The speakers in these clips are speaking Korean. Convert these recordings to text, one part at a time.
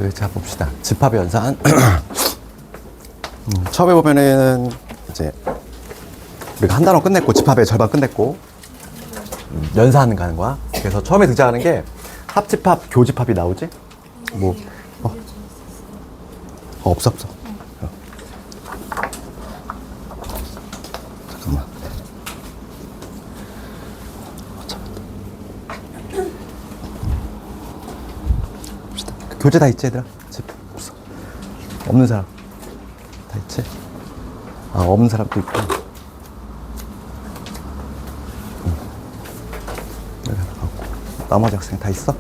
자 봅시다. 집합 연산. 처음에 보면은 이제 우리가 한 단원 끝냈고 집합의 절반 끝냈고 연산하는 거 하는 거야. 그래서 처음에 등장하는 게 합집합, 교집합이 나오지. 뭐 없어. 잠깐만. 봅시다. 교재 다 있지 얘들아? 집 없어. 없는 사람 다 있지? 아 없는 사람도 있고. 나머지 학생 다 있어?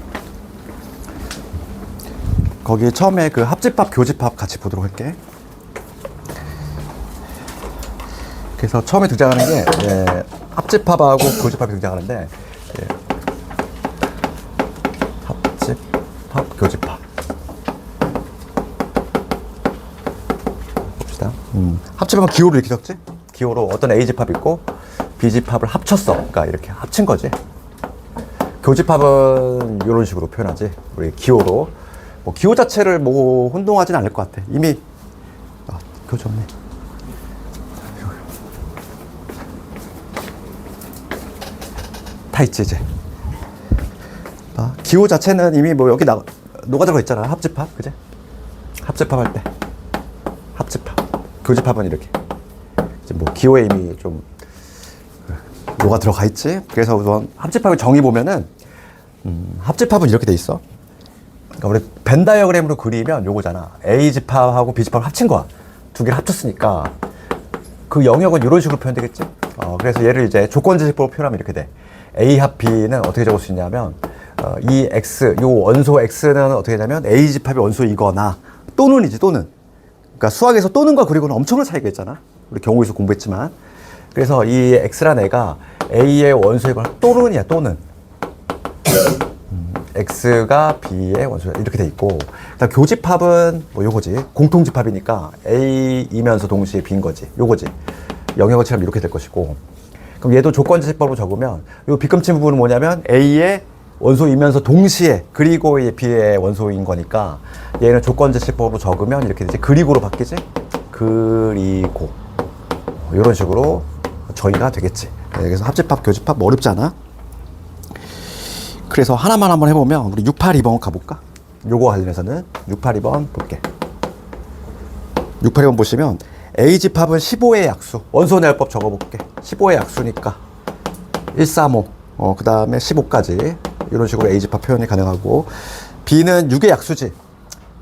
거기에 처음에 그 합집합, 교집합 같이 보도록 할게. 그래서 처음에 등장하는 게 합집합하고 교집합이 등장하는데 합집합, 교집합 봅시다. 합집합은 기호로 이렇게 적지? 기호로 어떤 A집합이 있고 B집합을 합쳤어. 그러니까 이렇게 합친 거지. 교집합은 이런 식으로 표현하지. 우리 기호로. 뭐 기호 자체를 뭐 혼동하진 않을 것 같아. 이미 교재 없네. 다 있지 이제. 기호 자체는 이미 뭐 여기 녹아들어 있잖아. 합집합, 그제? 합집합 할 때. 합집합. 교집합은 이렇게. 이제 뭐 기호에 이미 좀 녹아 들어가 있지. 그래서 우선 합집합의 정의 보면은 합집합은 이렇게 돼 있어. 그러니까 우리 벤 다이어그램으로 그리면 요거잖아. A집합하고 B집합을 합친 거야. 두 개를 합쳤으니까 그 영역은 이런 식으로 표현되겠지. 그래서 얘를 이제 조건지식법으로 표현하면 이렇게 돼. A 합 B는 어떻게 적을 수 있냐면 이 X, 요 원소 X는 어떻게 되냐면 A집합의 원소이거나 또는이지, 또는. 그러니까 수학에서 또는과 그리고는 엄청난 차이가 있잖아. 우리 경우에서 공부했지만. 그래서 이 X란 애가 A의 원소이거나 또는이야, 또는. X가 B의 원소야. 이렇게 돼 있고. 그다음 교집합은 뭐 요거지. 공통집합이니까 A이면서 동시에 B인 거지. 요거지. 영역어처럼 이렇게 될 것이고. 그럼 얘도 조건지식법으로 적으면 요 빗금친 부분은 뭐냐면 A의 원소이면서 동시에 그리고 B의 원소인 거니까 얘는 조건지식법으로 적으면 이렇게 되지. 그리고로 바뀌지. 그리고. 이런 식으로 정의가 되겠지. 그래서 합집합, 교집합 뭐 어렵지 않아? 그래서 하나만 한번 해보면 우리 682번 가볼까? 요거 관련해서는 682번 볼게. 682번 보시면 A집합은 15의 약수. 원소내역법 적어볼게. 15의 약수니까 135, 그 다음에 15까지 이런 식으로 A집합 표현이 가능하고, B는 6의 약수지.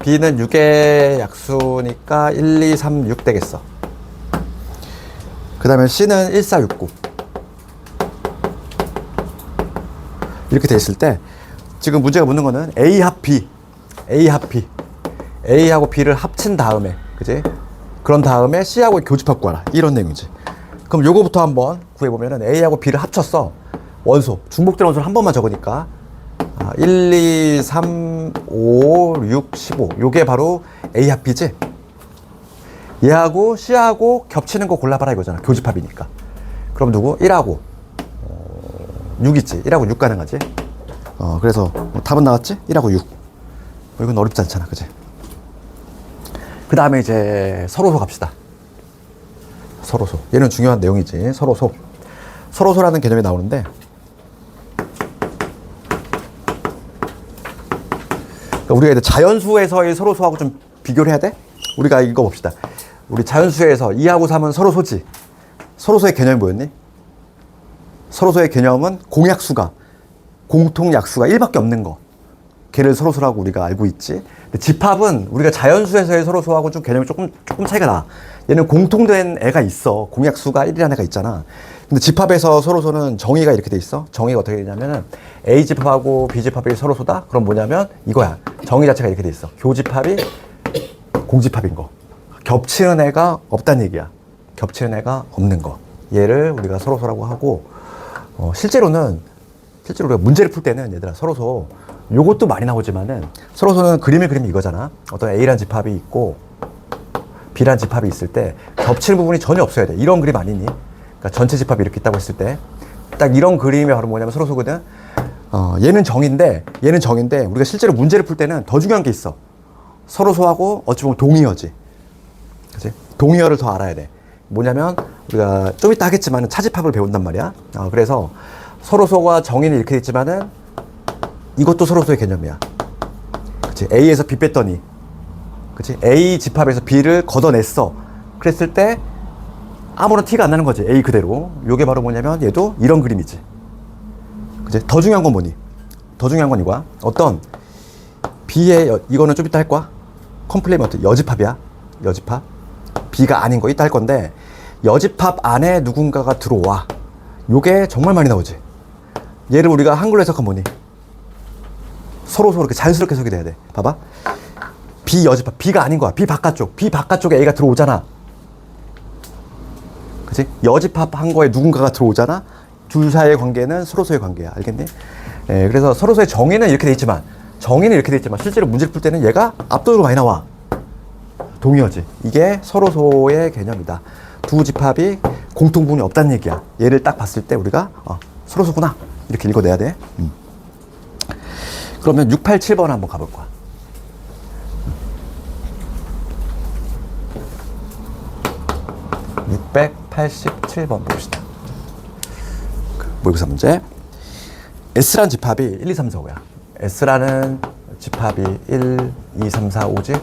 B는 6의 약수니까 1, 2, 3, 6 되겠어. 그 다음에 C는 1, 4, 6, 9 이렇게 돼 있을 때 지금 문제가 묻는 거는 A 합 B, A 합 B, A하고 B를 합친 다음에, 그지? 그런 다음에 C하고 교집합 구하라, 이런 내용이지. 그럼 요거부터 한번 구해보면은 A하고 B를 합쳤어. 원소, 중복된 원소를 한 번만 적으니까 1, 2, 3, 5, 6, 15 요게 바로 A 합 B지? 얘하고 C하고 겹치는 거 골라봐라 이거잖아. 교집합이니까. 그럼 누구? 1하고 6 있지. 1하고 6 가능하지. 그래서 답은 나왔지? 1하고 6. 이건 어렵지 않잖아, 그지? 그 다음에 이제 서로소 갑시다. 서로소. 얘는 중요한 내용이지. 서로소. 서로소라는 개념이 나오는데, 그러니까 우리가 이제 자연수에서의 서로소하고 좀 비교를 해야 돼? 우리가 이거 봅시다. 우리 자연수에서 2하고 3은 서로소지. 서로소의 개념이 뭐였니? 서로소의 개념은 공약수가, 공통약수가 1밖에 없는 거. 걔를 서로소라고 우리가 알고 있지. 근데 집합은 우리가 자연수에서의 서로소하고 좀 개념이 조금 차이가 나. 얘는 공통된 애가 있어. 공약수가 1이라는 애가 있잖아. 근데 집합에서 서로소는 정의가 이렇게 돼 있어. 정의가 어떻게 되냐면은 A집합하고 B집합이 서로소다? 그럼 뭐냐면 이거야. 정의 자체가 이렇게 돼 있어. 교집합이 공집합인 거. 겹치는 애가 없다는 얘기야. 겹치는 애가 없는 거. 얘를 우리가 서로소라고 하고, 실제로 우리가 문제를 풀 때는 얘들아 서로소 요것도 많이 나오지만은, 서로소는 그림을 그리면 이거잖아. 어떤 A란 집합이 있고 B란 집합이 있을 때 겹치는 부분이 전혀 없어야 돼. 이런 그림 아니니? 그러니까 전체 집합이 이렇게 있다고 했을 때 딱 이런 그림이 바로 뭐냐면 서로소거든. 얘는 정인데 우리가 실제로 문제를 풀 때는 더 중요한 게 있어. 서로소하고 어찌 보면 동의어지. 그치? 동의어를 더 알아야 돼. 뭐냐면 우리가 좀 이따 하겠지만 차집합을 배운단 말이야. 그래서 서로소가 정의는 이렇게 돼 있지만은 이것도 서로소의 개념이야. 그치? A에서 B 뺐더니, 그치? A 집합에서 B를 걷어냈어. 그랬을 때 아무런 티가 안 나는 거지. A 그대로. 요게 바로 뭐냐면 얘도 이런 그림이지. 그치? 더 중요한 건 뭐니? 더 중요한 건 이거야. 어떤 B의 이거는 좀 이따 할 거야. 컴플리먼트 여집합이야. 여집합. B가 아닌 거 이따 할 건데 여집합 안에 누군가가 들어와. 요게 정말 많이 나오지. 얘를 우리가 한글로 해석하면 뭐니? 서로 이렇게 자연스럽게 해석이 돼야 돼. 봐봐. B 여집합. B가 아닌 거야. B 바깥쪽에 A가 들어오잖아. 그치? 여집합한 거에 누군가가 들어오잖아. 둘 사이의 관계는 서로소의 관계야. 알겠니? 예, 그래서 서로소의 정의는 이렇게 돼 있지만 실제로 문제를 풀 때는 얘가 압도적으로 많이 나와. 동의어지. 이게 서로소의 개념이다. 두 집합이 공통분이 없다는 얘기야. 얘를 딱 봤을 때 우리가 서로소구나 이렇게 읽어내야 돼. 그러면 687번 한번 가볼 거야. 687번 봅시다. 모의고사 문제. S라는 집합이 1, 2, 3, 4, 5야. S라는 집합이 1, 2, 3, 4, 5지?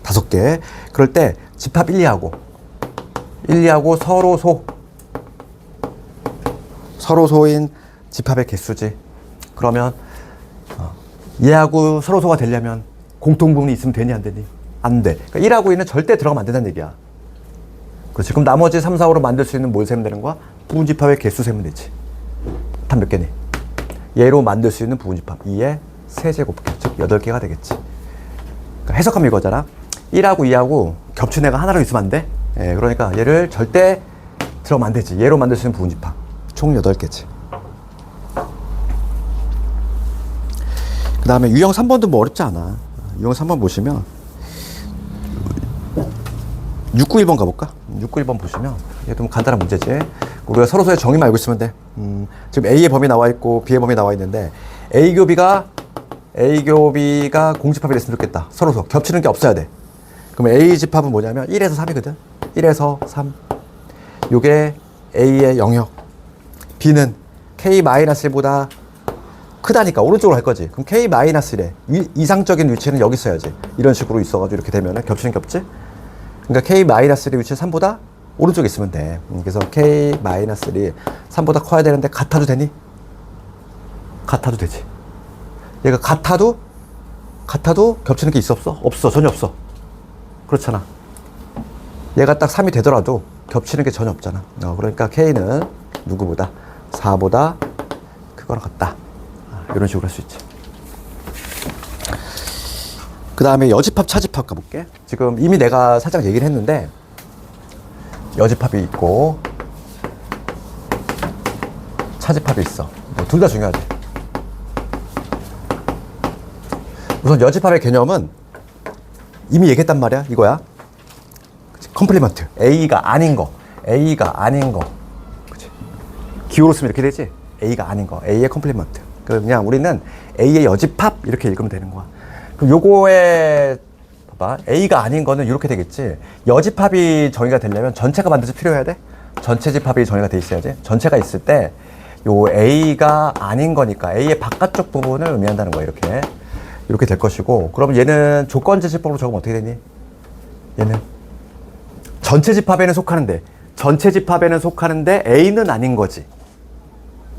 5개. 그럴 때 집합 1, 2하고 서로소인 집합의 개수지. 그러면 얘하고 서로소가 되려면 공통부분이 있으면 되니 안 되니? 안 돼. 그러니까 1하고 2는 절대 들어가면 안 된다는 얘기야. 그렇지. 그럼 나머지 3, 4, 5로 만들 수 있는 뭘 세면 되는 거야? 부분집합의 개수 세면 되지. 답 몇 개니? 얘로 만들 수 있는 부분집합 2의 세제곱개, 즉 8개가 되겠지. 그러니까 해석하면 이거잖아. 1하고 2하고 겹친 애가 하나로 있으면 안 돼. 예, 그러니까 얘를 절대 들어가면 안 되지. 얘로 만들 수 있는 부분집합 총 8개지. 그 다음에 유형 3번도 뭐 어렵지 않아. 유형 3번 보시면 691번 가볼까? 691번 보시면 얘도 좀 간단한 문제지. 우리가 서로소의 정의만 알고 있으면 돼. 지금 A의 범위 나와 있고 B의 범위 나와 있는데 A 교비가 공집합이 됐으면 좋겠다. 서로소 겹치는 게 없어야 돼. 그럼 A 집합은 뭐냐면 1에서 3이거든. 1에서 3. 요게 A의 영역. B는 K-1보다 크다니까 오른쪽으로 할 거지. 그럼 K-1의 이상적인 위치는 여기 있어야지. 이런 식으로 있어가지고 이렇게 되면은 겹치는 게 없지. 그러니까 K-1의 위치는 3보다 오른쪽에 있으면 돼. 그래서 K-1이 3보다 커야 되는데 같아도 되니? 같아도 되지. 얘가 같아도 겹치는 게 있어 없어? 없어. 전혀 없어. 그렇잖아. 얘가 딱 3이 되더라도 겹치는 게 전혀 없잖아. 그러니까 K는 누구보다 4보다 크거나 같다. 이런 식으로 할 수 있지. 그 다음에 여집합, 차집합 가볼게. 지금 이미 내가 살짝 얘기를 했는데 여집합이 있고 차집합이 있어. 둘 다 중요하지. 우선 여집합의 개념은 이미 얘기했단 말이야. 이거야. 컴플리먼트. A가 아닌 거. 그치? 기호로 쓰면 이렇게 되지. A가 아닌 거. A의 컴플리먼트. 그냥 우리는 A의 여집합 이렇게 읽으면 되는 거야. 그럼 요거에 봐봐. A가 아닌 거는 이렇게 되겠지. 여집합이 정의가 되려면 전체가 반드시 필요해야 돼. 전체 집합이 정의가 돼 있어야지. 전체가 있을 때 요 A가 아닌 거니까 A의 바깥쪽 부분을 의미한다는 거야. 이렇게 될 것이고, 그럼 얘는 조건제시법으로 적으면 어떻게 되니? 얘는 전체 집합에는 속하는데 A는 아닌 거지.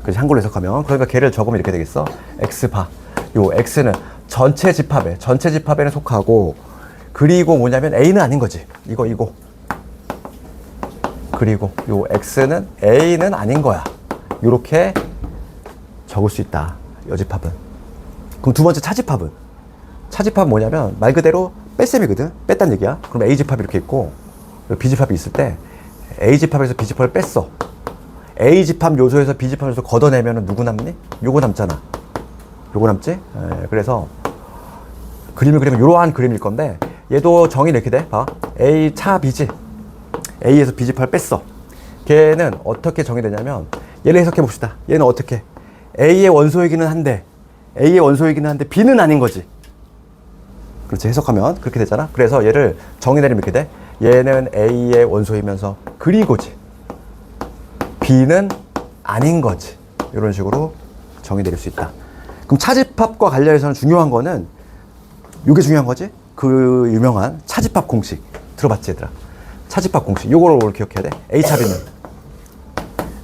그래서 한글로 해석하면, 그러니까 걔를 적으면 이렇게 되겠어. X바. 요 X는 전체 집합에는 속하고, 그리고 뭐냐면 A는 아닌 거지. 이거. 그리고 요 X는 A는 아닌 거야. 요렇게 적을 수 있다. 여집합은. 그럼 두 번째 차집합은 뭐냐면 말 그대로 뺄셈이거든. 뺐단 얘기야. 그럼 A집합이 이렇게 있고 B집합이 있을 때 A집합에서 B집합을 뺐어. A집합 요소에서 B집합 요소 걷어내면 누구 남니? 요거 남잖아. 요거 남지? 그래서 그림을 그리면 요러한 그림일 건데 얘도 정의는 이렇게 돼. 봐. A 차 B지. A에서 B집합을 뺐어. 걔는 어떻게 정의되냐면 얘를 해석해 봅시다. 얘는 어떻게? A의 원소이기는 한데 B는 아닌 거지. 그렇지. 해석하면 그렇게 되잖아. 그래서 얘를 정의 내리면 이렇게 돼. 얘는 A의 원소이면서 그리고지 B는 아닌 거지. 이런 식으로 정의 내릴 수 있다. 그럼 차집합과 관련해서는 중요한 거는 이게 중요한 거지. 그 유명한 차집합 공식 들어봤지 얘들아? 차집합 공식 요거를 오늘 기억해야 돼.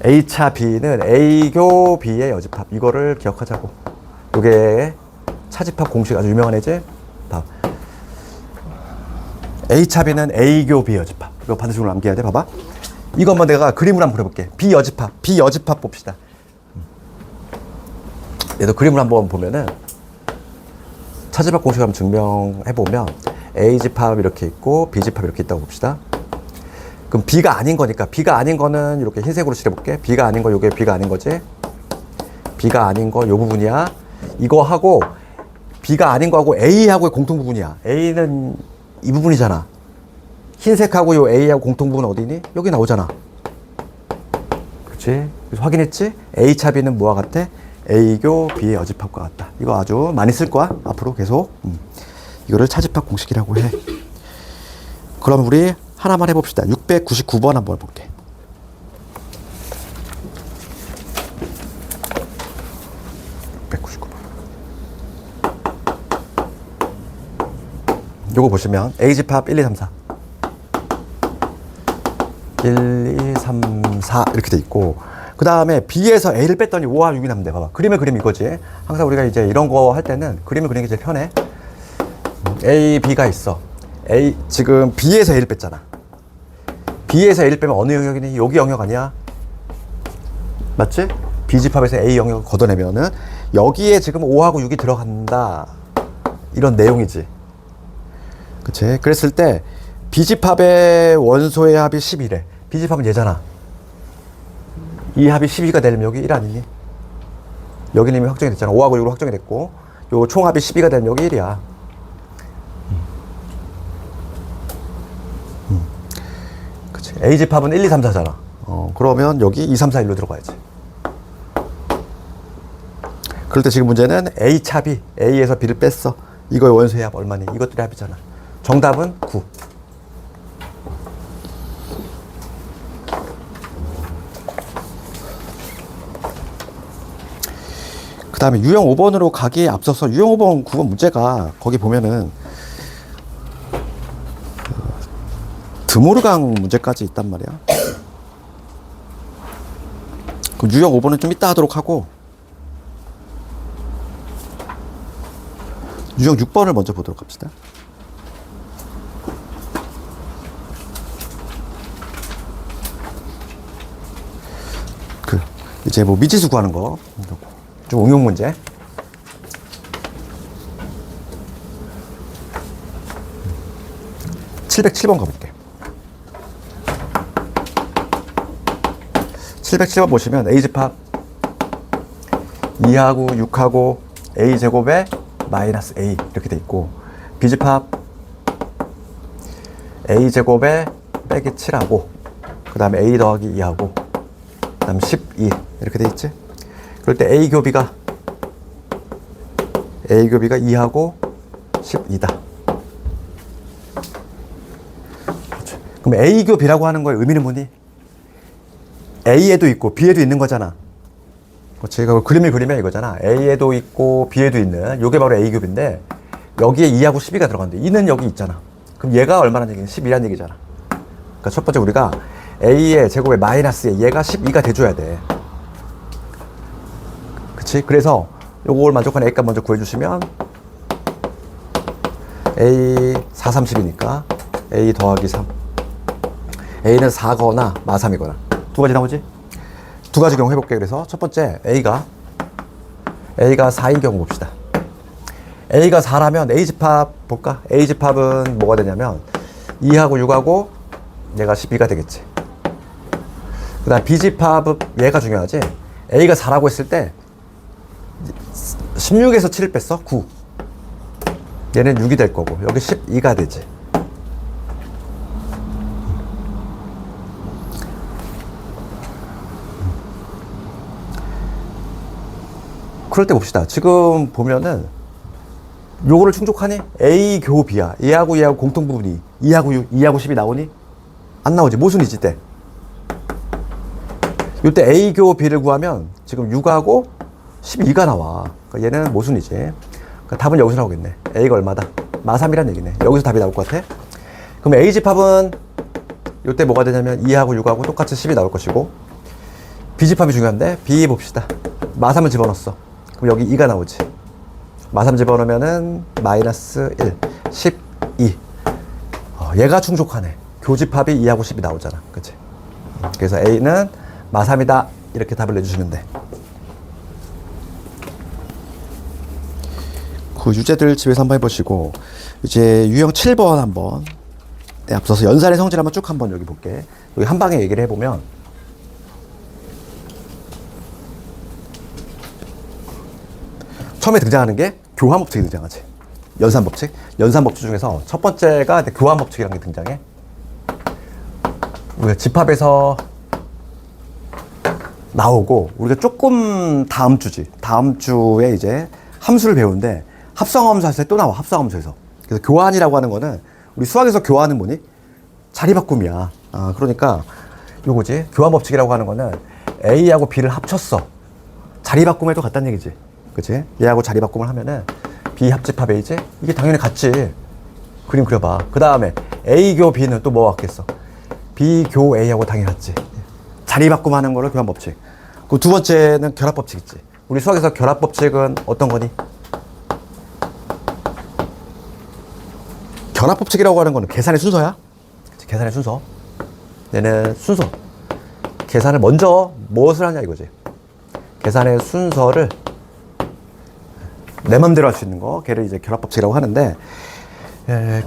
A차 B는 A교 B의 여집합. 이거를 기억하자고. 요게 차집합 공식 아주 유명한 애지. 봐. A차 B는 A교 B 여집합. 이거 반드시 오늘 암기해야 돼. 봐봐. 이거 한번 내가 그림으로 한번 그려볼게. B 여집합 봅시다. 얘도 그림을 한번 보면은 차집합 공식을 한번 증명해보면 A집합 이렇게 있고 B집합 이렇게 있다고 봅시다. 그럼 B가 아닌 거니까 B가 아닌 거는 이렇게 흰색으로 칠해볼게. B가 아닌 거 요게 B가 아닌 거지. B가 아닌 거 요 부분이야. 이거 하고 B가 아닌 거하고 A하고의 공통 부분이야. A는 이 부분이잖아. 흰색하고 요 A하고 공통 부분은 어디니? 여기 나오잖아. 그렇지? 그래서 확인했지? A차 B는 뭐와 같아? A교 B의 여집합과 같다. 이거 아주 많이 쓸 거야. 앞으로 계속. 이거를 차집합 공식이라고 해. 그럼 우리 하나만 해봅시다. 699번 한번 해볼게. 요거 보시면 A집합 1, 2, 3, 4 1, 2, 3, 4 이렇게 돼 있고 그 다음에 B에서 A를 뺐더니 5와 6이 남는데 봐봐. 그림의 그림 이거지. 항상 우리가 이제 이런 거 할 때는 그림을 그리는 게 제일 편해. A, B가 있어. 지금 B에서 A를 뺐잖아. B에서 A를 빼면 어느 영역이니? 여기 영역 아니야? 맞지? B집합에서 A 영역을 걷어내면은 여기에 지금 5하고 6이 들어간다. 이런 내용이지. 그치? 그랬을 때 B집합의 원소의 합이 11에 B집합은 얘잖아. 이 합이 12가 되려면 여기 1 아니니? 여기는 이미 확정이 됐잖아. 5하고 6으로 확정이 됐고 요 총합이 12가 되면 여기 1이야. 그치? A집합은 1, 2, 3, 4잖아. 그러면 여기 2, 3, 4, 1로 들어가야지. 그럴 때 지금 문제는 A차 B, A에서 B를 뺐어. 이거의 원소의 합 얼마니? 이것들의 합이잖아. 정답은 9. 그 다음에 유형 5번으로 가기에 앞서서 유형 5번 9번 문제가 거기 보면은 드모르강 문제까지 있단 말이야. 그럼 유형 5번은 좀 이따 하도록 하고 유형 6번을 먼저 보도록 합시다. 이제 뭐 미지수 구하는 거 좀 응용 문제. 707번 가볼게. 707번 보시면 A집합 2하고 6하고 A제곱에 마이너스 A 이렇게 돼 있고 B집합 A제곱에 빼기 7하고 그 다음에 A 더하기 2하고 그 다음에 12 이렇게 돼 있지. 그럴 때 A교비가 2하고 12다. 그럼 A교비라고 하는 거의 의미는 뭐니? A에도 있고 B에도 있는 거잖아. 제가 그림을 그리면 이거잖아. A에도 있고 B에도 있는 요게 바로 A교비인데 여기에 2하고 12가 들어갔는데 2는 여기 있잖아. 그럼 얘가 얼마나 얘기는 12란 얘기잖아. 그러니까 첫 번째 우리가 A의 제곱에 마이너스에 얘가 12가 돼줘야 돼. 그치? 그래서 요걸 만족하는 A값 먼저 구해주시면 A 4, 30이니까 A 더하기 3 A는 4거나 마3이거나 두 가지 나오지? 두 가지 경우 해볼게요. 그래서 첫 번째 A가 4인 경우 봅시다. A가 4라면 A집합 볼까? A집합은 뭐가 되냐면 2하고 6하고 얘가 12가 되겠지. 그 다음 B집합은 얘가 중요하지. A가 4라고 했을 때 16에서 7을 뺐어? 9. 얘는 6이 될 거고 여기 12가 되지. 그럴 때 봅시다. 지금 보면은 요거를 충족하니? A 교 B야. 얘하고 공통 부분이 2하고 6, 2하고 10이 나오니? 안 나오지. 모순이지, 때. 요때 A 교 B를 구하면 지금 6하고 12가 나와. 그러니까 얘는 모순이지. 그러니까 답은 여기서 나오겠네. A가 얼마다? 마3이란 얘기네. 여기서 답이 나올 것 같아. 그럼 A 집합은 요때 뭐가 되냐면 2하고 6하고 똑같이 10이 나올 것이고, B 집합이 중요한데 B 봅시다. 마3을 집어넣었어. 그럼 여기 2가 나오지. 마3 집어넣으면은 마이너스 1, 12. 얘가 충족하네. 교집합이 2하고 10이 나오잖아. 그치? 그래서 A는 마3이다. 이렇게 답을 내주시면 돼. 그 유제들 집에서 한번 해보시고, 이제 유형 7번 한번, 앞서서 연산의 성질 한번 쭉 한번 여기 볼게. 여기 한 방에 얘기를 해보면, 처음에 등장하는 게 교환법칙이 등장하지. 연산법칙. 연산법칙 중에서 첫 번째가 교환법칙이라는 게 등장해. 우리가 집합에서 나오고, 우리가 조금 다음 주지. 다음 주에 이제 함수를 배우는데, 합성함수 할 때 또 나와. 합성함수에서. 그래서 교환이라고 하는 거는, 우리 수학에서 교환은 뭐니? 자리 바꿈이야. 그러니까 요거지. 교환법칙이라고 하는 거는 A하고 B를 합쳤어. 자리 바꿈에도 같다는 얘기지. 그치? 얘하고 자리 바꿈을 하면은 B 합집합 A지? 이게 당연히 같지. 그림 그려봐. 그 다음에 A 교 B는 또 뭐 같겠어? B 교 A하고 당연히 같지. 자리 바꿈 하는 거를 교환법칙. 그 두 번째는 결합법칙 있지. 우리 수학에서 결합법칙은 어떤 거니? 결합법칙이라고 하는 거는 계산의 순서야. 그치? 계산의 순서. 얘는 순서. 계산을 먼저 무엇을 하냐 이거지. 계산의 순서를 내 맘대로 할 수 있는 거, 걔를 이제 결합법칙이라고 하는데,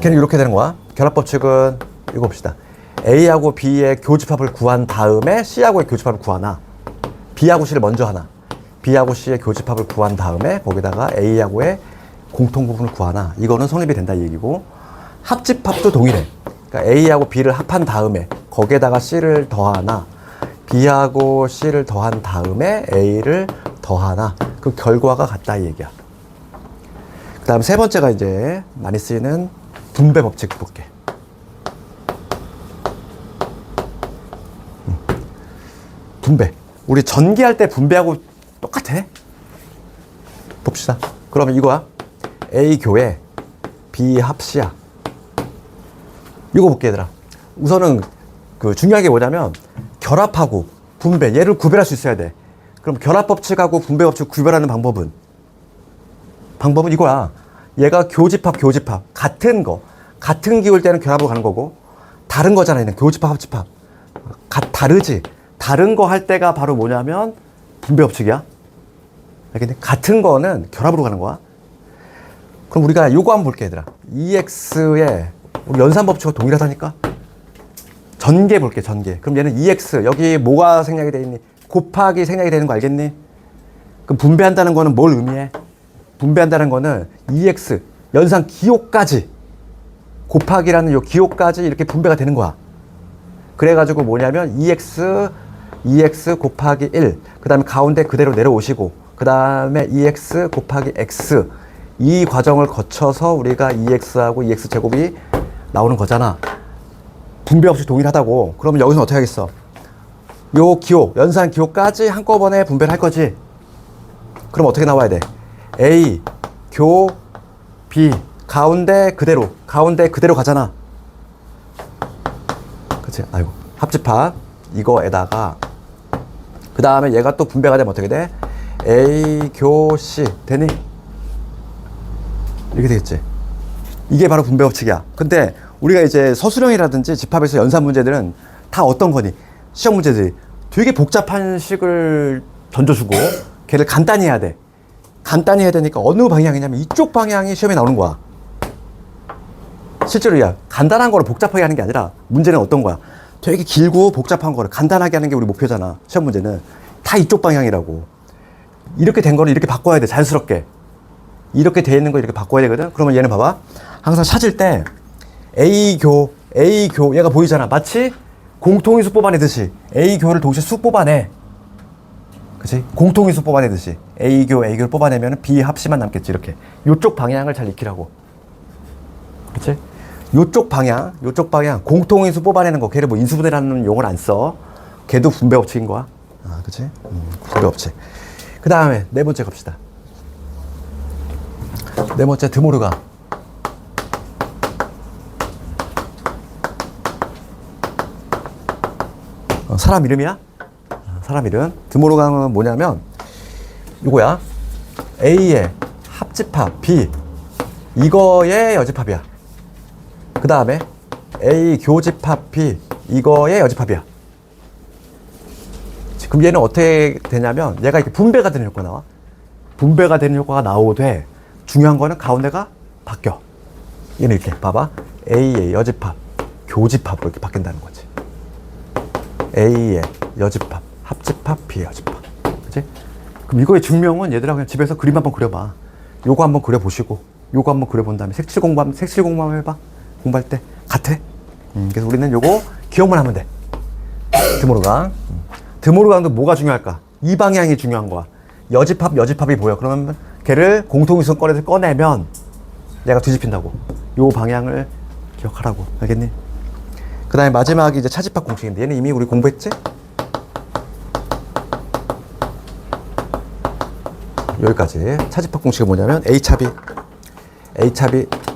걔는 이렇게 되는 거야. 결합법칙은 이거 봅시다. A하고 B의 교집합을 구한 다음에 C하고의 교집합을 구하나, B하고 C를 먼저 하나, B하고 C의 교집합을 구한 다음에 거기다가 A하고의 공통 부분을 구하나, 이거는 성립이 된다 이 얘기고, 합집합도 동일해. 그러니까 A하고 B를 합한 다음에 거기에다가 C를 더하나, B하고 C를 더한 다음에 A를 더하나, 그 결과가 같다 이 얘기야. 그 다음 세 번째가 이제 많이 쓰이는 분배 법칙 볼게. 분배. 우리 전기할 때 분배하고 똑같아. 봅시다. 그러면 이거야. A 교에 B 합시야. 이거 볼게 얘들아. 우선은 그 중요한 게 뭐냐면 결합하고 분배, 얘를 구별할 수 있어야 돼. 그럼 결합법칙하고 분배법칙 구별하는 방법은 이거야. 얘가 교집합 같은 거, 같은 기호일 때는 결합으로 가는 거고, 다른 거잖아. 얘는 교집합 합집합 다르지. 다른 거 할 때가 바로 뭐냐면 분배법칙이야. 알겠니? 같은 거는 결합으로 가는 거야. 그럼 우리가 요거 한번 볼게 얘들아. EX에 우리 연산법칙과 동일하다니까. 전개 볼게. 전개. 그럼 얘는 EX 여기 뭐가 생략이 돼 있니? 곱하기 생략이 되는 거 알겠니? 그럼 분배한다는 거는 뭘 의미해? 분배한다는 거는 EX 연산 기호까지 곱하기라는 요 기호까지 이렇게 분배가 되는 거야. 그래가지고 뭐냐면 EX 곱하기 1, 그 다음에 가운데 그대로 내려오시고, 그 다음에 EX 곱하기 X, 이 과정을 거쳐서 우리가 EX하고 EX 제곱이 나오는 거잖아. 분배 없이 동일하다고. 그러면 여기서 어떻게 하겠어? 요 기호, 연산 기호까지 한꺼번에 분배를 할 거지. 그럼 어떻게 나와야 돼? A, 교, B, 가운데 그대로 가잖아. 그치? 아이고. 합집합. 이거에다가, 그 다음에 얘가 또 분배가 되면 어떻게 돼? A, 교, C. 되니? 이렇게 되겠지. 이게 바로 분배법칙이야. 근데 우리가 이제 서술형이라든지 집합에서 연산 문제들은 다 어떤 거니? 시험 문제들이 되게 복잡한 식을 던져주고 걔를 간단히 해야 돼. 간단히 해야 되니까 어느 방향이냐면 이쪽 방향이 시험에 나오는 거야. 실제로 야, 간단한 거를 복잡하게 하는 게 아니라 문제는 어떤 거야? 되게 길고 복잡한 거를 간단하게 하는 게 우리 목표잖아. 시험 문제는 다 이쪽 방향이라고. 이렇게 된 거를 이렇게 바꿔야 돼. 자연스럽게. 이렇게 돼 있는 거 이렇게 바꿔야 되거든. 그러면 얘는 봐봐. 항상 찾을 때 A교 얘가 보이잖아. 마치 공통인수 뽑아내듯이 A교를 동시에 쑥 뽑아내. 그치? 공통인수 뽑아내듯이 A교를 뽑아내면 B 합심만 남겠지. 이렇게 요쪽 방향을 잘 익히라고. 그치? 요쪽 방향 공통인수 뽑아내는 거. 걔를 뭐 인수분해라는 용어를 안 써. 걔도 분배 법칙인 거야. 그치? 분배 법칙. 그 다음에 네 번째 갑시다. 네 번째 드모르강. 사람 이름이야? 사람 이름. 드모르강은 뭐냐면 이거야. A의 합집합 B 이거의 여집합이야. 그 다음에 A 교집합 B 이거의 여집합이야. 그럼 얘는 어떻게 되냐면 얘가 이렇게 분배가 되는 효과가 나와. 분배가 되는 효과가 나오되 중요한 거는 가운데가 바뀌어. 얘는 이렇게 봐봐. A의 여집합 교집합으로 이렇게 바뀐다는 거지. A의 여집합 합집합 B의 여집합. 그치? 그럼 이거의 증명은 얘들아 그냥 집에서 그림 한번 그려봐. 요거 한번 그려보시고 요거 한번 그려본 다음에 색칠 공부하면 해봐. 공부할 때 같아. 그래서 우리는 요거 기억만 하면 돼. 드모르강. 드모르강도 뭐가 중요할까? 이 방향이 중요한 거야. 여집합이 보여. 그러면 걔를 공통위성 꺼내면 얘가 뒤집힌다고. 요 방향을 기억하라고. 알겠니? 그 다음에 마지막이 이제 차집합 공식인데 얘는 이미 우리 공부했지? 여기까지. 차집합 공식은 뭐냐면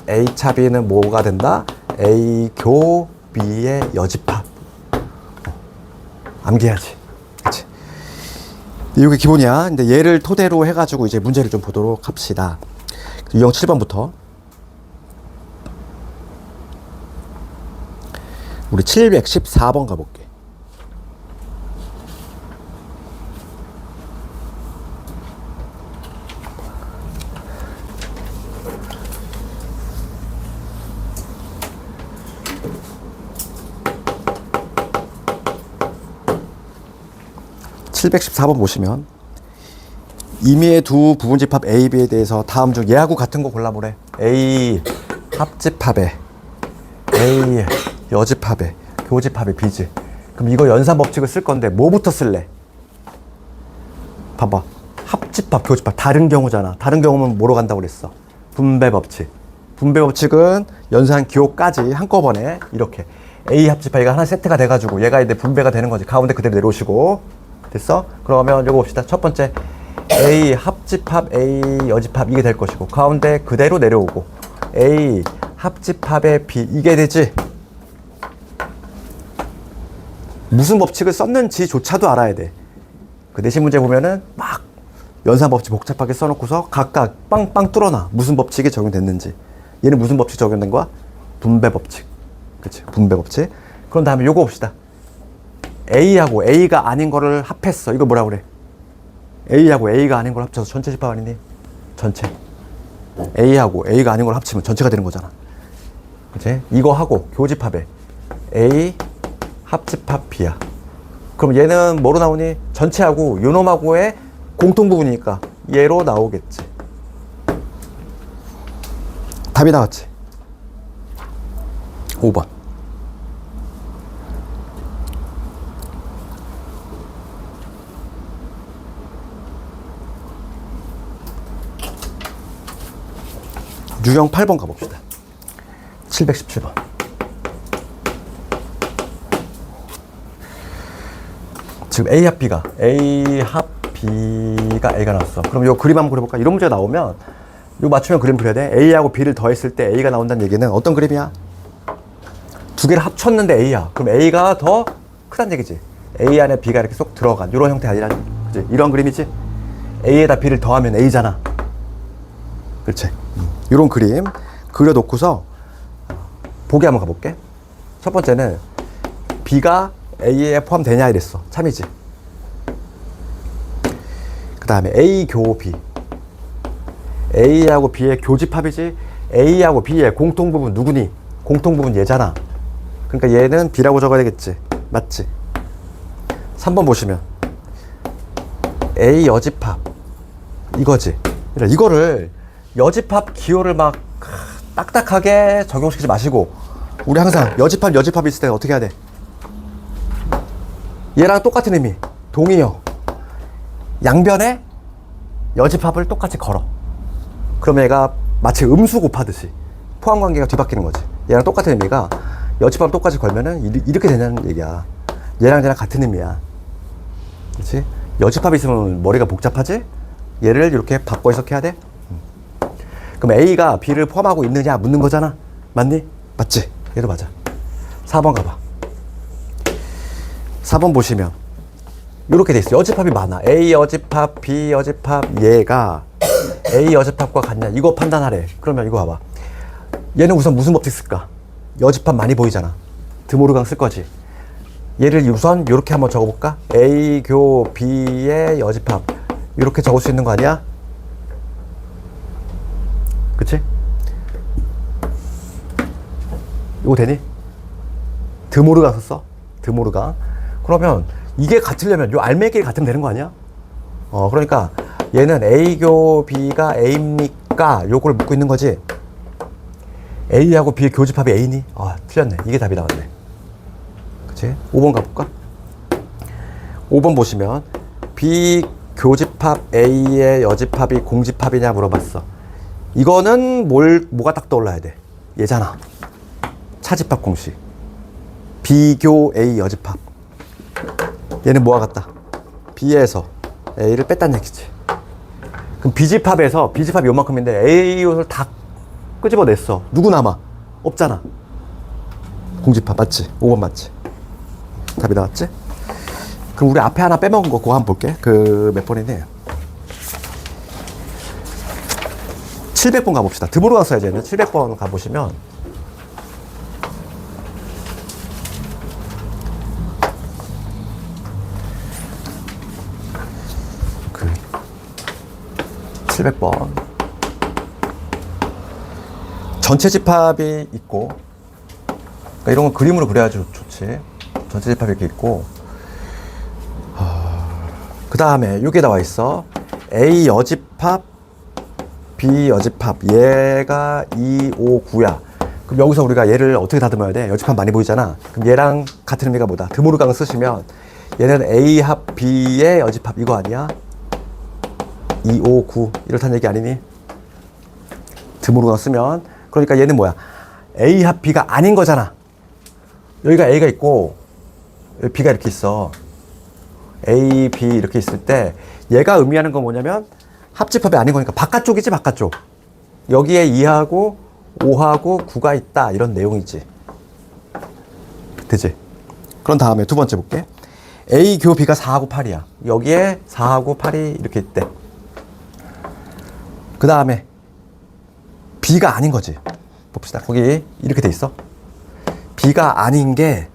A차비는 뭐가 된다? A 교 B의 여집합. 암기해야지. 그치? 이게 기본이야. 근데 얘를 토대로 해가지고 이제 문제를 좀 보도록 합시다. 유형 7번부터. 우리 714번 가볼게. (714번) 보시면 임의의 두 부분집합 A, B에 대해서 다음 중 얘하고 같은 거 골라보래. A 합집합에 A 여집합에 교집합에 B지. 그럼 이거 연산 법칙을 쓸 건데 뭐부터 쓸래? 봐봐. 합집합, 교집합 다른 경우잖아. 다른 경우면 뭐로 간다고 그랬어? 분배 법칙. 분배 법칙은 연산 기호까지 한꺼번에 이렇게 A 합집합이가 하나 세트가 돼가지고 얘가 이제 분배가 되는 거지. 가운데 그대로 내려오시고. 됐어? 그러면 이거 봅시다. 첫 번째 A 합집합 A 여집합 이게 될 것이고 가운데 그대로 내려오고 A 합집합의 B 이게 되지. 무슨 법칙을 썼는지조차도 알아야 돼. 그 내신 문제 보면은 막 연산 법칙 복잡하게 써놓고서 각각 빵빵 뚫어놔. 무슨 법칙이 적용됐는지. 얘는 무슨 법칙 적용된 거야? 분배 법칙. 그치? 분배 법칙. 그런 다음에 요거 봅시다. A하고 A가 아닌 거를 합했어. 이거 뭐라 그래? A하고 A가 아닌 걸 합쳐서 전체 집합 아니니? 전체. A하고 A가 아닌 걸 합치면 전체가 되는 거잖아. 그치? 이거 하고 교집합에 A 합집합 B야. 그럼 얘는 뭐로 나오니? 전체하고 요놈하고의 공통 부분이니까 얘로 나오겠지. 답이 나왔지? 5번. 유형 8번 가봅시다. 717번. 지금 A 합 B가 A가 나왔어. 그럼 요 그림 한번 그려볼까? 이런 문제가 나오면 이거 맞추면 그림 그려야 돼. A하고 B를 더했을 때 A가 나온다는 얘기는 어떤 그림이야? 두 개를 합쳤는데 A야. 그럼 A가 더 크다는 얘기지. A 안에 B가 이렇게 쏙 들어간 이런 형태 아니라, 그치? 이런 그림이지. A에다 B를 더하면 A잖아. 그렇지? 이런 그림 그려놓고서 보기 한번 가볼게. 첫 번째는 B가 A에 포함되냐 이랬어. 참이지. 그 다음에 A 교 B. A하고 B의 교집합이지. A하고 B의 공통부분 누구니? 공통부분 얘잖아. 그러니까 얘는 B라고 적어야 되겠지. 맞지? 3번 보시면 A 여집합 이거지. 그러니까 이거를 여집합 기호를 막 딱딱하게 적용시키지 마시고 우리 항상 여집합 있을 때 어떻게 해야 돼? 얘랑 똑같은 의미 동의어 양변에 여집합을 똑같이 걸어. 그럼 얘가 마치 음수 곱하듯이 포함관계가 뒤바뀌는 거지. 얘랑 똑같은 의미가 여집합 똑같이 걸면은 이렇게 되냐는 얘기야. 얘랑 같은 의미야. 그렇지? 여집합이 있으면 머리가 복잡하지? 얘를 이렇게 바꿔 해석해야 돼? 그럼 A가 B를 포함하고 있느냐 묻는 거잖아. 맞니? 맞지? 얘도 맞아. 4번 가봐. 4번 보시면 이렇게 돼 있어. 여집합이 많아. A 여집합, B 여집합. 얘가 A 여집합과 같냐 이거 판단하래. 그러면 이거 봐봐. 얘는 우선 무슨 법칙 쓸까? 여집합 많이 보이잖아. 드모르강 쓸 거지. 얘를 우선 이렇게 한번 적어볼까? A 교 B의 여집합 이렇게 적을 수 있는 거 아니야? 그치? 이거 되니? 드모르강 썼어? 드모르강. 그러면 이게 같으려면 요 알맹이끼리 같으면 되는 거 아니야? 그러니까 얘는 A교 B가 A입니까? 요걸 묻고 있는 거지. A하고 B의 교집합이 A니? 틀렸네. 이게 답이 나왔네. 그치? 5번 가볼까? 5번 보시면 B 교집합 A의 여집합이 공집합이냐 물어봤어. 이거는 뭐가 딱 떠올라야 돼? 얘잖아. 차집합 공식. B교 A 여집합. 얘는 뭐와 같다? B에서 A를 뺐다는 얘기지. 그럼 B집합이 요만큼인데 A 요소를 다 끄집어냈어. 누구 남아? 없잖아. 공집합 맞지? 5번 맞지? 답이 나왔지? 그럼 우리 앞에 하나 빼먹은 거 그거 한번 볼게. 그 몇 번이니? 700번 가봅시다. 드모르강 써야지. 700번 가보시면 그 700번 전체 집합이 있고, 그러니까 이런 건 그림으로 그려야지 좋지. 전체 집합이 이렇게 있고, 그 다음에 여기에 나와 있어. A 여집합, B 여집합. 얘가 2, 5, 9야. 그럼 여기서 우리가 얘를 어떻게 다듬어야 돼? 여집합 많이 보이잖아. 그럼 얘랑 같은 의미가 뭐다? 드모르강 쓰시면 얘는 A 합 B의 여집합 이거 아니야? 2, 5, 9 이렇다는 얘기 아니니? 드모르강 쓰면. 그러니까 얘는 뭐야? A 합 B가 아닌 거잖아. 여기가 A가 있고 여기 B가 이렇게 있어. A, B 이렇게 있을 때 얘가 의미하는 건 뭐냐면 합집합이 아닌 거니까 바깥쪽이지, 바깥쪽. 여기에 2하고 5하고 9가 있다 이런 내용이지. 되지? 그런 다음에 두 번째 볼게. A 교 B가 4하고 8이야. 여기에 4하고 8이 이렇게 있대. 그 다음에 B가 아닌 거지. 봅시다. 거기 이렇게 돼 있어. B가 아닌 게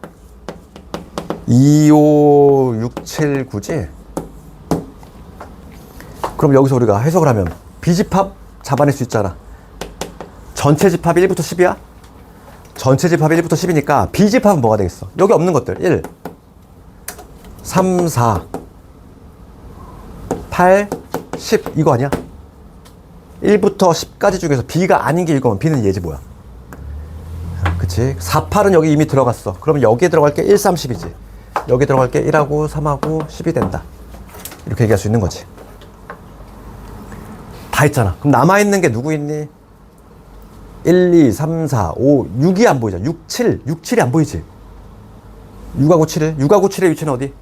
2, 5, 6, 7, 9지? 그럼 여기서 우리가 해석을 하면 B집합 잡아낼 수 있잖아. 전체 집합이 1부터 10이야? 전체 집합이 1부터 10이니까 B집합은 뭐가 되겠어? 여기 없는 것들 1, 3, 4, 8, 10 이거 아니야? 1부터 10까지 중에서 B가 아닌 게 이거면 B는 얘지 뭐야? 그치? 4, 8은 여기 이미 들어갔어. 그러면 여기에 들어갈 게 1, 3, 10이지. 여기 들어갈 게 1하고 3하고 10이 된다. 이렇게 얘기할 수 있는 거지. 다 했잖아. 그럼 남아있는 게 누구 있니? 1, 2, 3, 4, 5, 6이 안 보이잖아. 6, 7. 6, 7이 안 보이지? 6하고 7일. 6하고 7의 위치는 어디?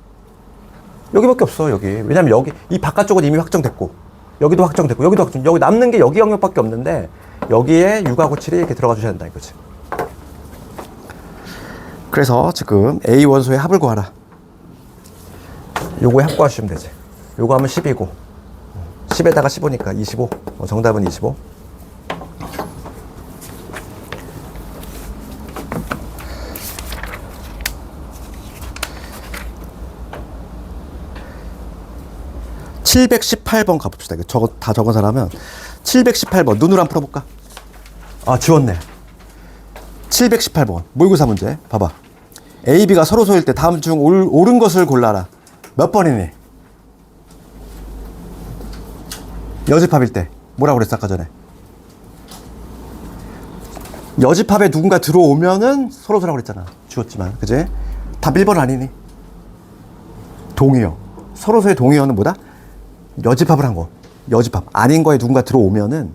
여기밖에 없어, 여기. 왜냐면 여기, 이 바깥쪽은 이미 확정됐고, 여기도 확정됐고, 여기도 확정, 여기 남는 게 여기 영역밖에 없는데, 여기에 6하고 7이 이렇게 들어가 주셔야 된다, 이거지. 그래서 지금 A 원소의 합을 구하라. 요거에 합 구하시면 되지. 요거 하면 10이고, 10에다가 15니까 25. 정답은 25. (718번) 가봅시다. 이거 다 적은 사람은 718번 눈으로 한번 풀어볼까? 지웠네. 718번 모의고사 문제 봐봐. A, B가 서로 소일 때 다음 중 옳은 것을 골라라. 몇 번이니? 여집합일 때 뭐라고 그랬어 아까 전에? 여집합에 누군가 들어오면은 서로서라고 그랬잖아. 지웠지만 그지? 답 1번 아니니? 동의어. 서로서의 동의어는 뭐다? 여집합을 한 거. 여집합. 아닌 거에 누군가 들어오면은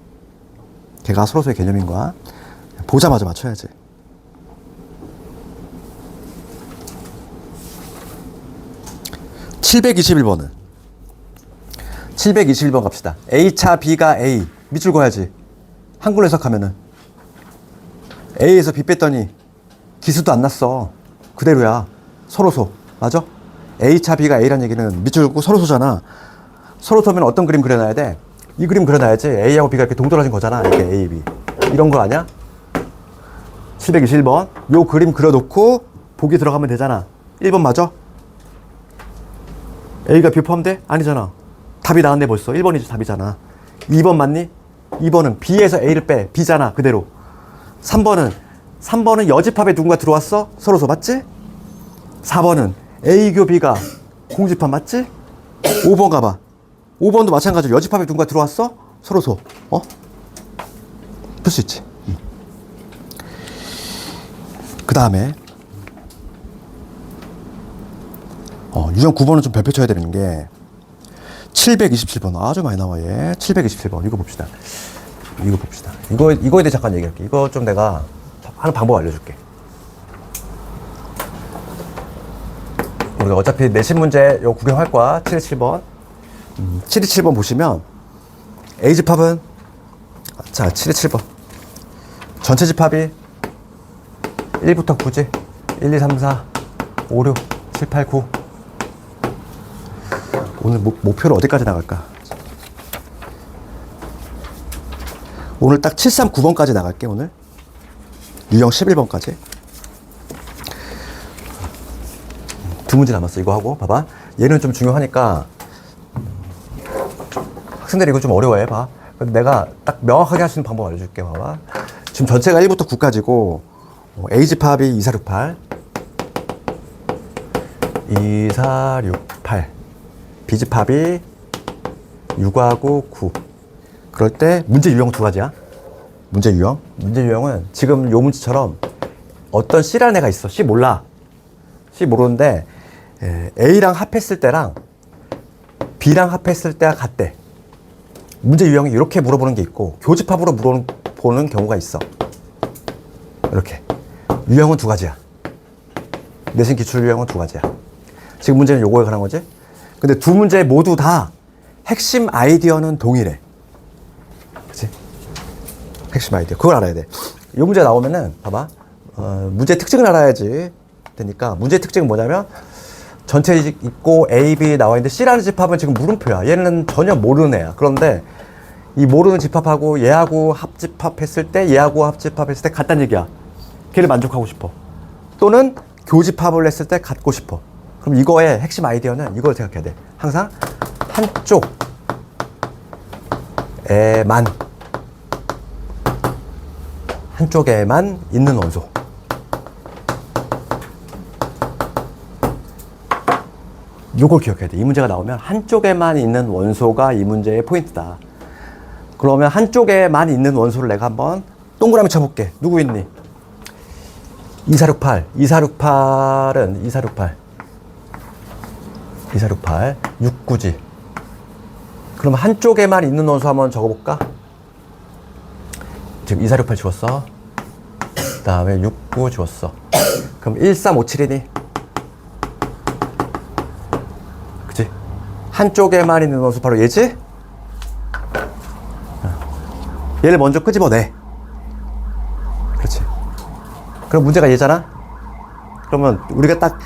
걔가 서로서의 개념인 거야. 보자마자 맞춰야지. (721번은) 721번 갑시다. A차 B가 A. 밑줄 그어야지. 한글로 해석하면은 A에서 B 뺐더니 기수도 안 났어. 그대로야. 서로소. 맞아? A차 B가 A란 얘기는 밑줄 긋고 서로소잖아. 서로소면 어떤 그림 그려놔야 돼? 이 그림 그려놔야지. A하고 B가 이렇게 동떨어진 거잖아. 이렇게 A, B. 이런 거 아니야? 721번. 요 그림 그려놓고 보기 들어가면 되잖아. 1번 맞아? A가 B 포함돼? 아니잖아. 답이 나왔네 벌써. 1번이 답이잖아. 2번 맞니? 2번은 B에서 A를 빼. B잖아. 그대로. 3번은 여집합에 누군가 들어왔어? 서로소 맞지? 4번은 A교 B가 공집합 맞지? 5번 가봐. 5번도 마찬가지로 여집합에 누군가 들어왔어? 서로소. 풀 수 있지. 그 다음에 유형 9번은 좀 별표 쳐야 되는 게 727번 아주 많이 나와 얘. 727번 이거 봅시다. 이거에 대해 잠깐 얘기할게. 이거 좀 내가 하는 방법 알려줄게. 우리가 어차피 내신 문제 요 구경할 거야. 727번. 727번 보시면 A집합은 자 727번 전체 집합이 1부터 9지. 1, 2, 3, 4, 5, 6, 7, 8, 9. 오늘 목표를 어디까지 나갈까? 오늘 딱 739번까지 나갈게. 오늘 유형 11번까지 두 문제 남았어. 이거 하고 봐봐. 얘는 좀 중요하니까 학생들이 이거 좀 어려워해. 봐. 내가 딱 명확하게 할 수 있는 방법 알려줄게. 봐봐. 지금 전체가 1부터 9까지고 A집합이 2, 4, 6, 8 2, 4, 6, 8 B집합이 6하고 9. 그럴 때 문제 유형 두 가지야. 문제 유형은 지금 요 문제처럼 어떤 C라는 애가 있어. C 몰라. C 모르는데 A랑 합했을 때랑 B랑 합했을 때가 같대. 문제 유형이 이렇게 물어보는 게 있고 교집합으로 물어보는 경우가 있어. 이렇게. 유형은 두 가지야. 내신 기출 유형은 두 가지야. 지금 문제는 요거에 관한 거지. 근데 두 문제 모두 다 핵심 아이디어는 동일해. 그치? 핵심 아이디어. 그걸 알아야 돼. 이 문제 나오면은, 봐봐. 문제 특징을 알아야지. 되니까, 문제 특징은 뭐냐면, 전체 있고 A, B 나와 있는데 C라는 집합은 지금 물음표야. 얘는 전혀 모르는 애야. 그런데 이 모르는 집합하고 얘하고 합집합했을 때, 얘하고 합집합했을 때 같다는 얘기야. 걔를 만족하고 싶어. 또는 교집합을 했을 때 갖고 싶어. 그럼 이거의 핵심 아이디어는 이걸 생각해야 돼. 항상 한쪽에만 있는 원소. 요걸 기억해야 돼. 이 문제가 나오면 한쪽에만 있는 원소가 이 문제의 포인트다. 그러면 한쪽에만 있는 원소를 내가 한번 동그라미 쳐볼게. 누구 있니? 2468. 2468. 69지. 그럼 한쪽에만 있는 원소 한번 적어볼까? 지금 2468 지웠어. 그 다음에 69 지웠어. 그럼 1357이니? 그치? 한쪽에만 있는 원소 바로 얘지? 얘를 먼저 끄집어내. 그렇지. 그럼 문제가 얘잖아? 그러면 우리가 딱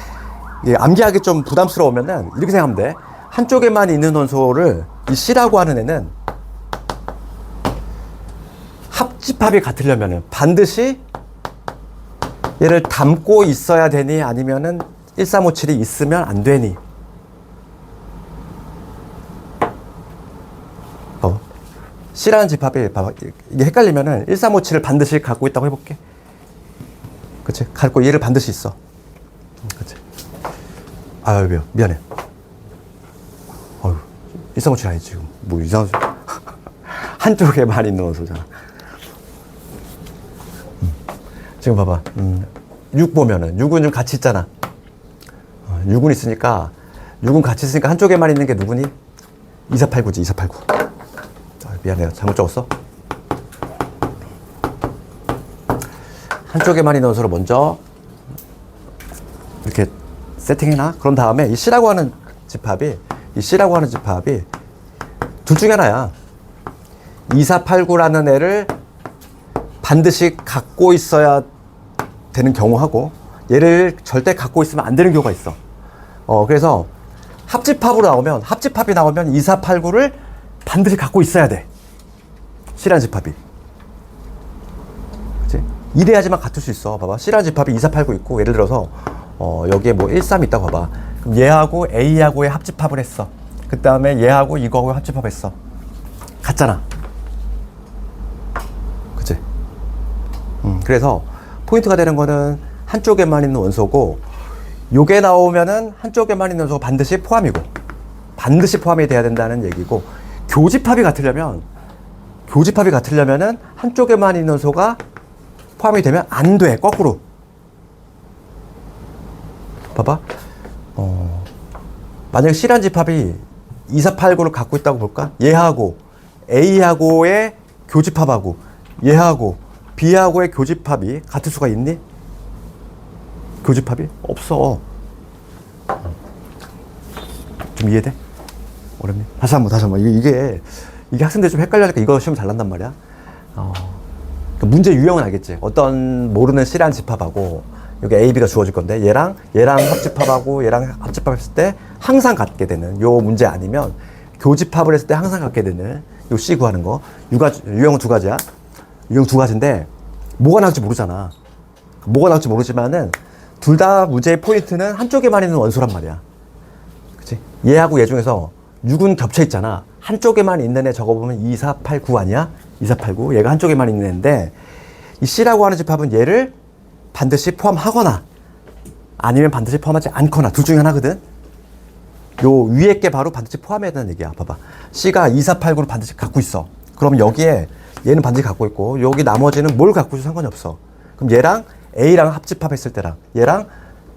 암기하기 좀 부담스러우면은 이렇게 생각하면 돼. 한쪽에만 있는 원소를 이 C라고 하는 애는 합집합이 같으려면은 반드시 얘를 담고 있어야 되니 아니면은 1357이 있으면 안 되니. C라는 집합이 봐봐. 이게 헷갈리면은 1357을 반드시 갖고 있다고 해볼게. 그치? 갖고 얘를 반드시 있어. 그치? 아유, 미안해. 아유, 1357 아니지, 지금. 뭐 이상한 소리. 한쪽에만 있는 원소잖아. 지금 봐봐. 6 보면은, 6은 좀 같이 있잖아. 6은 있으니까, 6은 같이 있으니까 한쪽에만 있는 게 누구니? 2489지, 2489. 미안해요. 잘못 적었어. 한쪽에만 있는 원소를 먼저 이렇게 세팅해놔. 그런 다음에 이 C라고 하는 집합이 둘 중에 하나야. 2489라는 애를 반드시 갖고 있어야 되는 경우하고, 얘를 절대 갖고 있으면 안 되는 경우가 있어. 그래서 합집합이 나오면 2489를 반드시 갖고 있어야 돼. C라는 집합이. 그치? 이래야지만 갖출 수 있어. 봐봐. C라는 집합이 2489 있고, 예를 들어서, 여기에 뭐 13 있다고 봐봐. 그럼 얘하고 A하고의 합집합을 했어. 그 다음에 얘하고 이거하고 합집합했어. 같잖아. 그치? 그래서 포인트가 되는 거는 한쪽에만 있는 원소고, 요게 나오면은 한쪽에만 있는 원소가 반드시 포함이 돼야 된다는 얘기고, 교집합이 같으려면은 한쪽에만 있는 원소가 포함이 되면 안 돼. 거꾸로. 봐봐. 만약에 C란 집합이 2489를 갖고 있다고 볼까? 얘하고 A하고의 교집합하고 얘하고 B하고의 교집합이 같을 수가 있니? 교집합이? 없어. 좀 이해돼? 어렵니? 다시 한번. 이게 학생들 좀 헷갈려니까 이거 시험 잘 난단 말이야. 그 문제 유형은 알겠지? 어떤 모르는 C란 집합하고 여기 A, B가 주어질 건데 얘랑 합집합하고 얘랑 합집합했을 때 항상 갖게 되는 요 문제 아니면 교집합을 했을 때 항상 갖게 되는 요 C 구하는 거. 유형은 두 가지야. 유형 두 가지인데 뭐가 나올지 모르잖아. 뭐가 나올지 모르지만은 둘 다 문제의 포인트는 한쪽에만 있는 원소란 말이야. 그치? 얘하고 얘 중에서 6은 겹쳐 있잖아. 한쪽에만 있는 애 적어보면 2489 아니야? 2489. 얘가 한쪽에만 있는 애인데 이 C라고 하는 집합은 얘를 반드시 포함하거나 아니면 반드시 포함하지 않거나 둘 중에 하나거든. 요 위에 게 바로 반드시 포함해야 되는 얘기야. 봐봐. C가 2489를 반드시 갖고 있어. 그럼 여기에 얘는 반드시 갖고 있고 여기 나머지는 뭘 갖고 있어도 상관이 없어. 그럼 얘랑 A랑 합집합했을 때랑 얘랑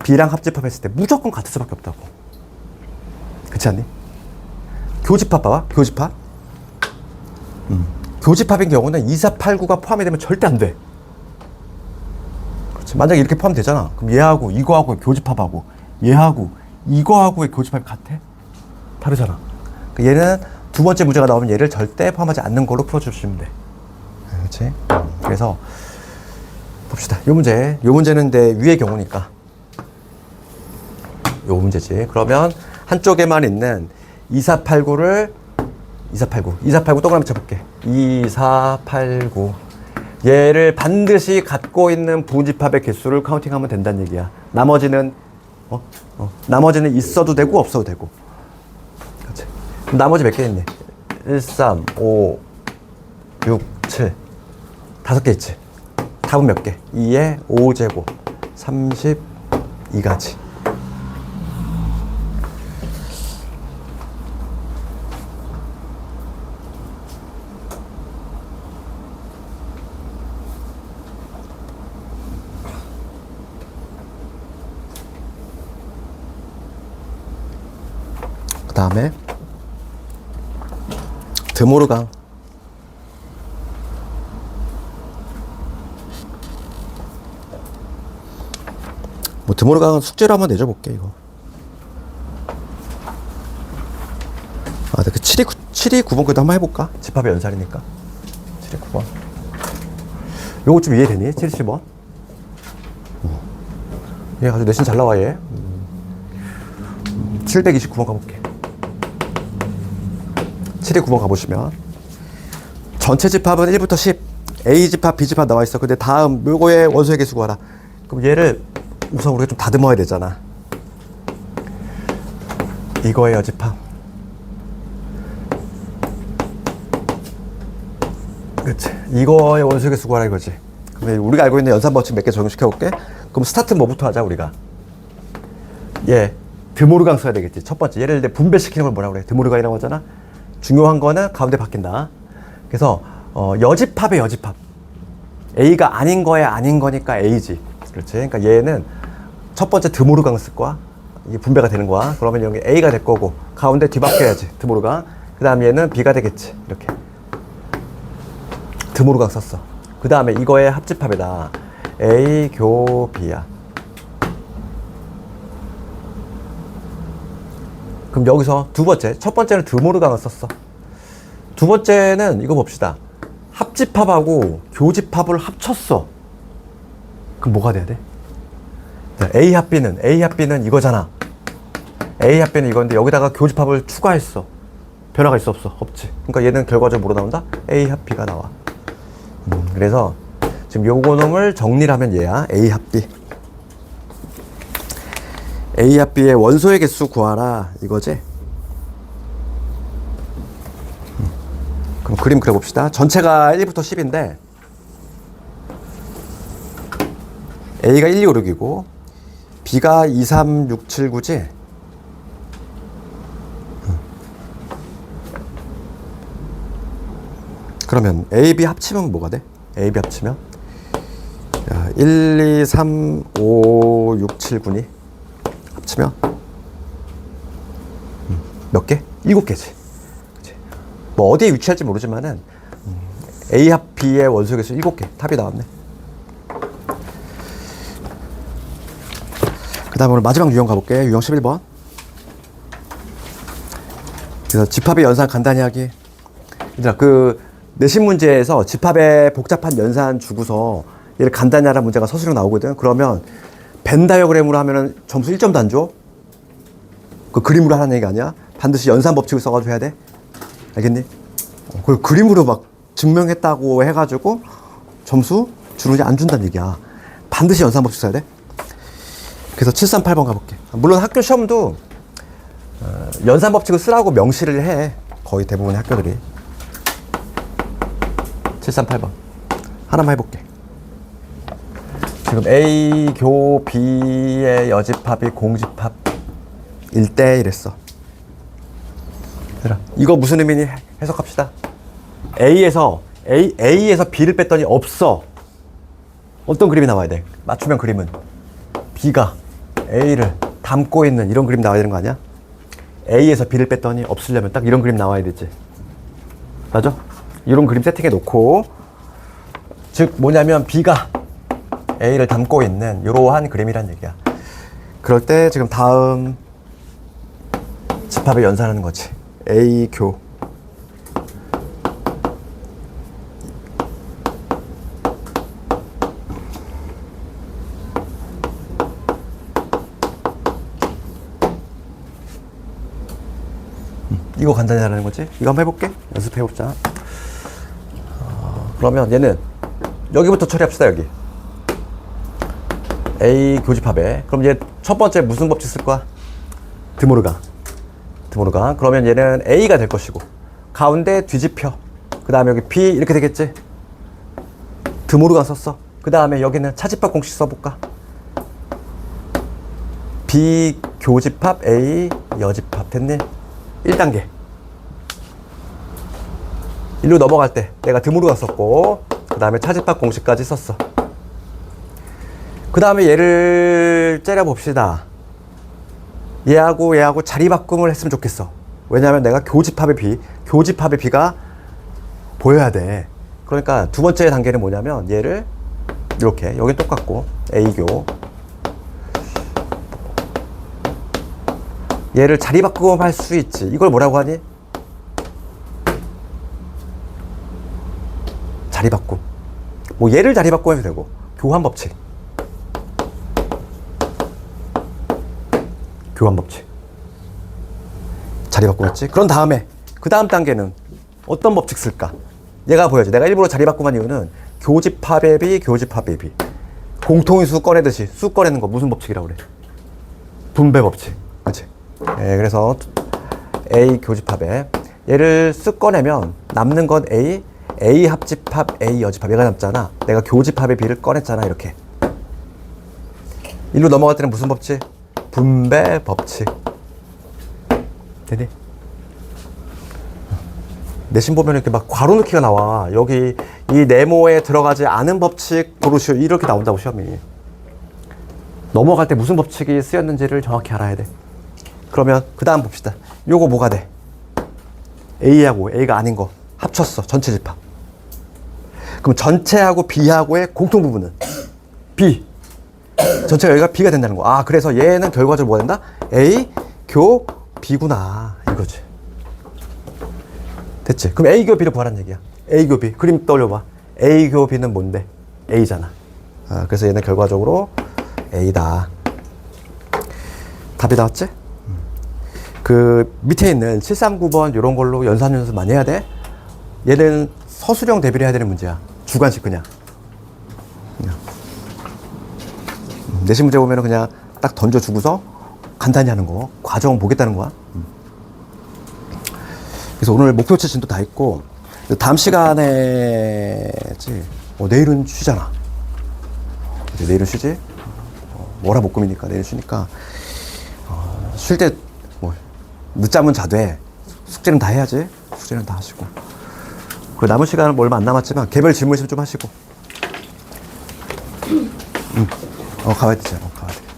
B랑 합집합했을 때 무조건 같을 수밖에 없다고. 그렇지 않니? 교집합 봐봐. 교집합인 경우는 2489가 포함이 되면 절대 안 돼. 그렇지. 만약에 이렇게 포함되잖아. 그럼 얘하고 이거하고 교집합하고 얘하고 이거하고의 교집합이 같아? 다르잖아. 얘는 두 번째 문제가 나오면 얘를 절대 포함하지 않는 걸로 풀어주시면 돼. 그렇지? 그래서 봅시다. 요 문제는 내 위의 경우니까 요 문제지. 그러면 한쪽에만 있는 2489를 2489 동그라미 쳐볼게. 2489 얘를 반드시 갖고 있는 부집합의 개수를 카운팅하면 된다는 얘기야. 나머지는 있어도 되고 없어도 되고. 그렇지. 그럼 나머지 몇 개 있니? 1, 3, 5, 6, 7 5개 있지. 답은 몇 개? 2의 5제곱 32가지. 그 다음에 드모르강. 뭐 드모르강은 숙제로 한번 내줘볼게 이거. 그 7이 9번 그래도 한번 해볼까? 집합의 연산이니까 7이 9번. 요거 좀 이해되니? 70번. 얘 아주 내신 잘 나와 얘. 729번 가볼게. 7의 9번 가보시면 전체 집합은 1부터 10 A 집합, B 집합 나와 있어. 근데 다음 요거의 원소의 개수 구하라. 그럼 얘를 우선 우리가 좀 다듬어야 되잖아. 이거의 여집합. 그치. 이거의 원소의 개수 구하라 이거지. 그럼 우리가 알고 있는 연산 법칙 몇 개 적용시켜 볼게. 그럼 스타트 뭐부터 하자 우리가. 드모르강 써야 되겠지. 첫 번째 얘를 분배시키는 걸 뭐라고 그래? 드모르강이라고 하잖아. 중요한 거는 가운데 바뀐다. 그래서 여집합의 여집합. A가 아닌 거에 아닌 거니까 A지. 그렇지. 그러니까 얘는 첫 번째 드모르강 쓸 거야. 이게 분배가 되는 거야. 그러면 여기 A가 될 거고 가운데 뒤바뀌어야지. 드모르강. 그 다음 얘는 B가 되겠지. 이렇게. 드모르강 썼어. 그 다음에 이거의 합집합이다. A 교 B야. 그럼 여기서 두 번째, 첫 번째는 드모르강을 썼어. 두 번째는 이거 봅시다. 합집합하고 교집합을 합쳤어. 그럼 뭐가 돼야 돼? A 합 B는 이거잖아. A 합 B는 이건데 여기다가 교집합을 추가했어. 변화가 있어 없어? 없지. 그러니까 얘는 결과적으로 뭐로 나온다? A 합 B가 나와. 그래서 지금 요거 놈을 정리를 하면 얘야. A 합 B. A 합 B의 원소의 개수 구하라 이거지? 그럼 그림 그려봅시다. 전체가 1부터 10인데 A가 1, 2, 5, 6이고 B가 2, 3, 6, 7, 9지? 그러면 A, B 합치면 뭐가 돼? A, B 합치면 1, 2, 3, 5, 6, 7, 9니? 합치면 몇 개? 7개지. 그치? 뭐 어디에 위치할지 모르지만은 A 합 B의 원소 개수 7개. 답이 나왔네. 그 다음에 오늘 마지막 유형 가볼게. 유형 11번. 그래서 집합의 연산 간단히 하기. 얘들아, 그 내신 문제에서 집합의 복잡한 연산 주고서 얘를 간단히 하라는 문제가 서술형 나오거든. 그러면 벤 다이어그램으로 하면은 점수 1점도 안 줘. 그 그림으로 하라는 얘기가 아니야. 반드시 연산 법칙을 써가지고 해야 돼. 알겠니? 그걸 그림으로 막 증명했다고 해가지고 점수 주는지 안 준다는 얘기야. 반드시 연산 법칙 써야 돼. 그래서 738번 가볼게. 물론 학교 시험도 연산 법칙을 쓰라고 명시를 해. 거의 대부분의 학교들이. 738번. 하나만 해볼게. 지금 A 교 B의 여집합이 공집합 1대 이랬어. 이거 무슨 의미니 해석합시다. A에서 B를 뺐더니 없어. 어떤 그림이 나와야 돼? 맞춤형 그림은 B가 A를 담고 있는 이런 그림 나와야 되는 거 아니야? A에서 B를 뺐더니 없으려면 딱 이런 그림 나와야 되지. 맞아? 이런 그림 세팅해 놓고, 즉 뭐냐면 B가 A를 담고 있는 이러한 그림이란 얘기야. 그럴 때 지금 다음 집합을 연산하는 거지. A 교 이거 간단히 하라는 거지. 이거 한번 해볼게. 연습해보자. 그러면 얘는 여기부터 처리합시다. 여기 A 교집합에. 그럼 얘 첫 번째 무슨 법칙 쓸 거야? 드모르강. 그러면 얘는 A가 될 것이고 가운데 뒤집혀. 그 다음에 여기 B 이렇게 되겠지. 드모르강 썼어. 그 다음에 여기는 차집합 공식 써볼까? B 교집합 A 여집합 됐니? 1단계. 일로 넘어갈 때 내가 드모르강 썼고 그 다음에 차집합 공식까지 썼어. 그 다음에 얘를 째려봅시다. 얘하고 자리 바꿈을 했으면 좋겠어. 왜냐하면 내가 교집합의 B가 보여야 돼. 그러니까 두 번째 단계는 뭐냐면 얘를 이렇게, 여긴 똑같고 A교, 얘를 자리 바꾸면 할 수 있지. 이걸 뭐라고 하니? 자리 바꿈. 뭐 얘를 자리 바꾸면 해도 되고, 교환 법칙. 자리 바꾸었지. 그런 다음에 그 다음 단계는 어떤 법칙 쓸까? 얘가 보여줘. 내가 일부러 자리 바꾸만 이유는 교집합의 B, 교집합의 B. 공통인수 꺼내듯이 수 꺼내는 거 무슨 법칙이라고 그래? 분배 법칙. 그치? 예, 그래서 A 교집합에 얘를 쓱 꺼내면 남는 건 A 합집합, A 여집합. 얘가 남잖아. 내가 교집합의 B를 꺼냈잖아. 이렇게. 일로 넘어갈 때는 무슨 법칙? 분배 법칙. 되니? 내신 보면 이렇게 막 괄호 넣기가 나와. 여기 이 네모에 들어가지 않은 법칙 고르시오. 이렇게 나온다고 시험이. 넘어갈 때 무슨 법칙이 쓰였는지를 정확히 알아야 돼. 그러면 그 다음 봅시다. 요거 뭐가 돼? A하고 A가 아닌 거 합쳤어. 전체 집합. 그럼 전체하고 B하고의 공통 부분은 B. 전체가 여기가 B가 된다는 거. 아, 그래서 얘는 결과적으로 뭐가 된다? A 교 B구나. 이거지. 됐지? 그럼 A 교 B를 구하라는 얘기야. A 교 B. 그림 떠올려봐. A 교 B는 뭔데? A잖아. 아, 그래서 얘는 결과적으로 A다. 답이 나왔지? 그 밑에 있는 739번 이런 걸로 연산 많이 해야 돼. 얘는 서술형 대비를 해야 되는 문제야. 주관식 그냥. 내신 문제 보면은 그냥 딱 던져주고서 간단히 하는 거. 과정 보겠다는 거야. 그래서 오늘 목표치 진도 다 있고, 다음 시간에, 내일은 쉬잖아. 이제 내일은 쉬지? 월화목금이니까 내일 쉬니까. 쉴 때, 늦잠은 자되, 숙제는 다 해야지. 숙제는 다 하시고. 그 남은 시간은 뭐 얼마 안 남았지만, 개별 질문 있으면 좀 하시고. 가봐야 되지. 가봐야 돼.